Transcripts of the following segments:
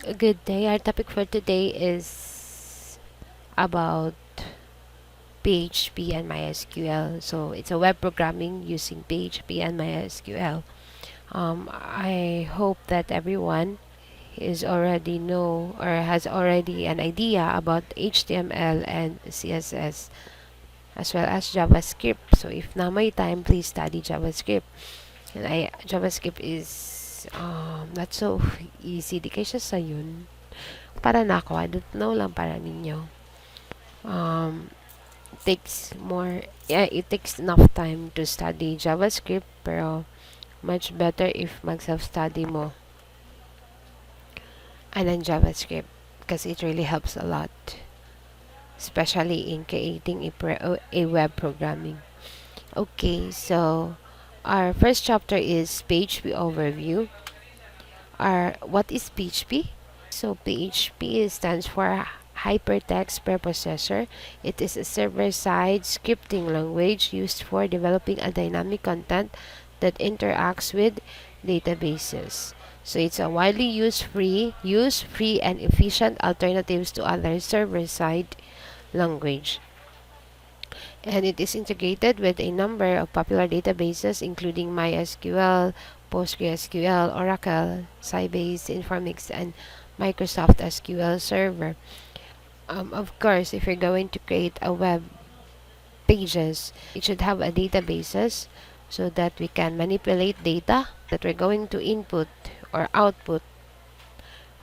Good day. Our topic for today is about PHP and MySQL. So it's a web programming using PHP and MySQL. I hope that everyone is already know or has already an idea about HTML and CSS as well as JavaScript. So if na may time, please study JavaScript. And JavaScript is not so easy. Di kayo siya sa yun. Para na ako, I don't know lang para ninyo. Um, takes more, yeah, it takes enough time to study JavaScript, pero much better if mag-self-study mo and then JavaScript because it really helps a lot, especially in creating a web programming. Okay, so our first chapter is PHP Overview. What is PHP? So PHP stands for Hypertext Preprocessor. It is a server-side scripting language used for developing a dynamic content that interacts with databases. So it's a widely free and efficient alternatives to other server-side language. And it is integrated with a number of popular databases including MySQL, PostgreSQL, Oracle, Sybase, Informix, and Microsoft SQL Server. Of course, if you're going to create a web pages, it should have a databases so that we can manipulate data that we're going to input or output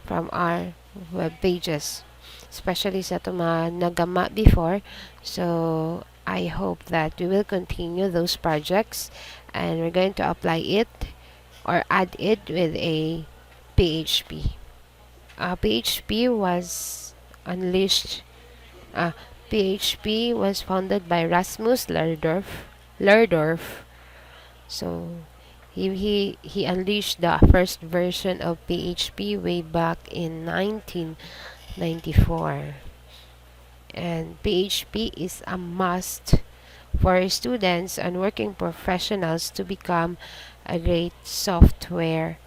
from our web pages, especially sa mga nagama before. So I hope that we will continue those projects and we're going to apply it or add it with a PHP. PHP was unleashed. PHP was founded by Rasmus Lerdorf. So he unleashed the first version of PHP way back in 1994. And PHP is a must for students and working professionals to become a great software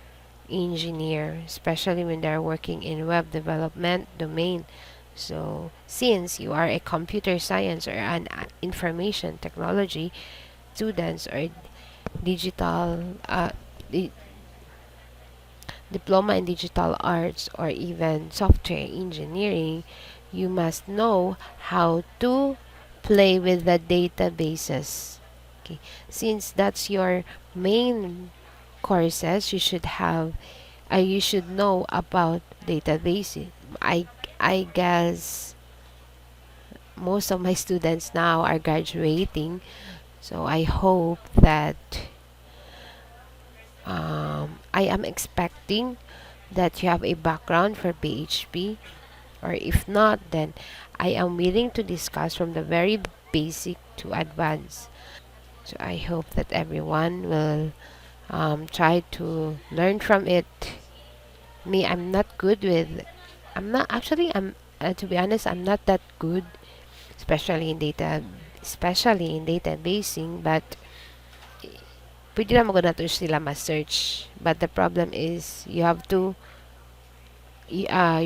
engineer, especially when they're working in web development domain. So, since you are a computer science or an information technology students or digital diploma in digital arts or even software engineering, you must know how to play with the databases. Okay, since that's your main courses, you should know about databases. I guess most of my students now are graduating, so I hope that I am expecting that you have a background for PHP, or if not, then I am willing to discuss from the very basic to advanced. So I hope that everyone will try to learn from it. Me, I'm not good with. I'm not actually. I'm To be honest, I'm not that good, especially in databasing. But pwede naman ko na to sila ma-search. But the problem is you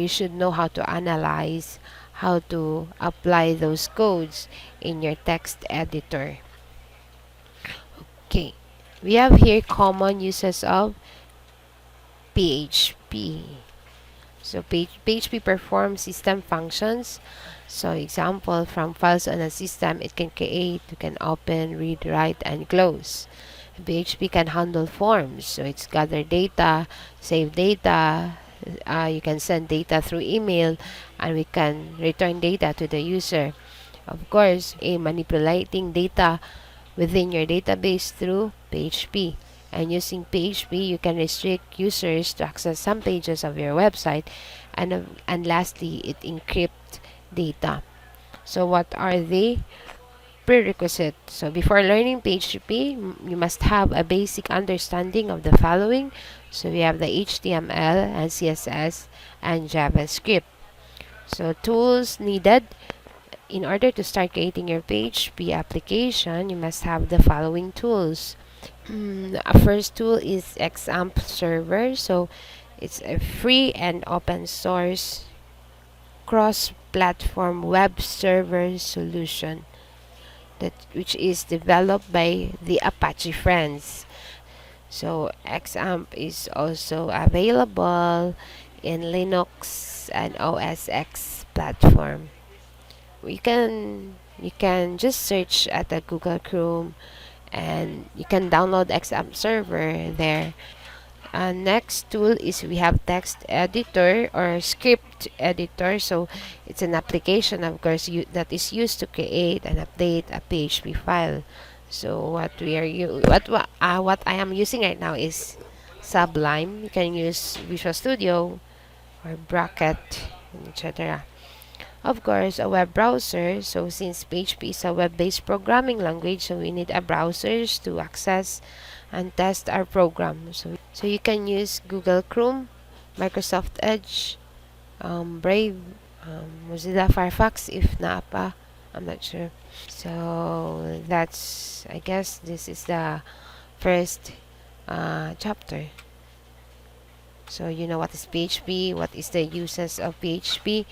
should know how to analyze, how to apply those codes in your text editor. Okay, we have here common uses of PHP. So PHP performs system functions. So example, from files on a system, it can create, you can open, read, write, and close. PHP can handle forms. So it's gather data, save data. You can send data through email, and we can return data to the user. Of course, manipulating data within your database through PHP. And using PHP, you can restrict users to access some pages of your website. And lastly, it encrypts data. So what are the prerequisites? So before learning PHP, you must have a basic understanding of the following. So we have the HTML and CSS and JavaScript. So tools needed. In order to start creating your PHP application, you must have the following tools. Our first tool is XAMPP server. So It's a free and open source cross-platform web server solution that which is developed by the Apache friends. So XAMPP is also available in Linux and OS X platform. You can just search at the Google Chrome and you can download XAMPP server there. Next tool is we have text editor or script editor. So it's an application, of course, that is used to create and update a PHP file. So what I am using right now is Sublime. You can use Visual Studio or Bracket, etc. Of course, a web browser. So since PHP is a web-based programming language, so we need a browser to access and test our program. So you can use Google Chrome, Microsoft Edge, Brave, Mozilla Firefox if na pa. I'm not sure. So that's, I guess this is the first chapter. So you know what is PHP, what is the uses of PHP,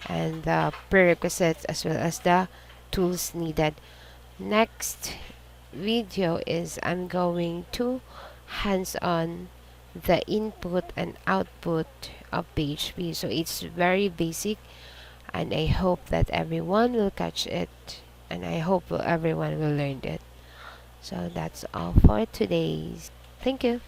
and the prerequisites as well as the tools needed. Next video is I'm going to hands-on the input and output of PHP. So it's very basic and I hope that everyone will catch it and I hope everyone will learn it. So that's all for today's. Thank you.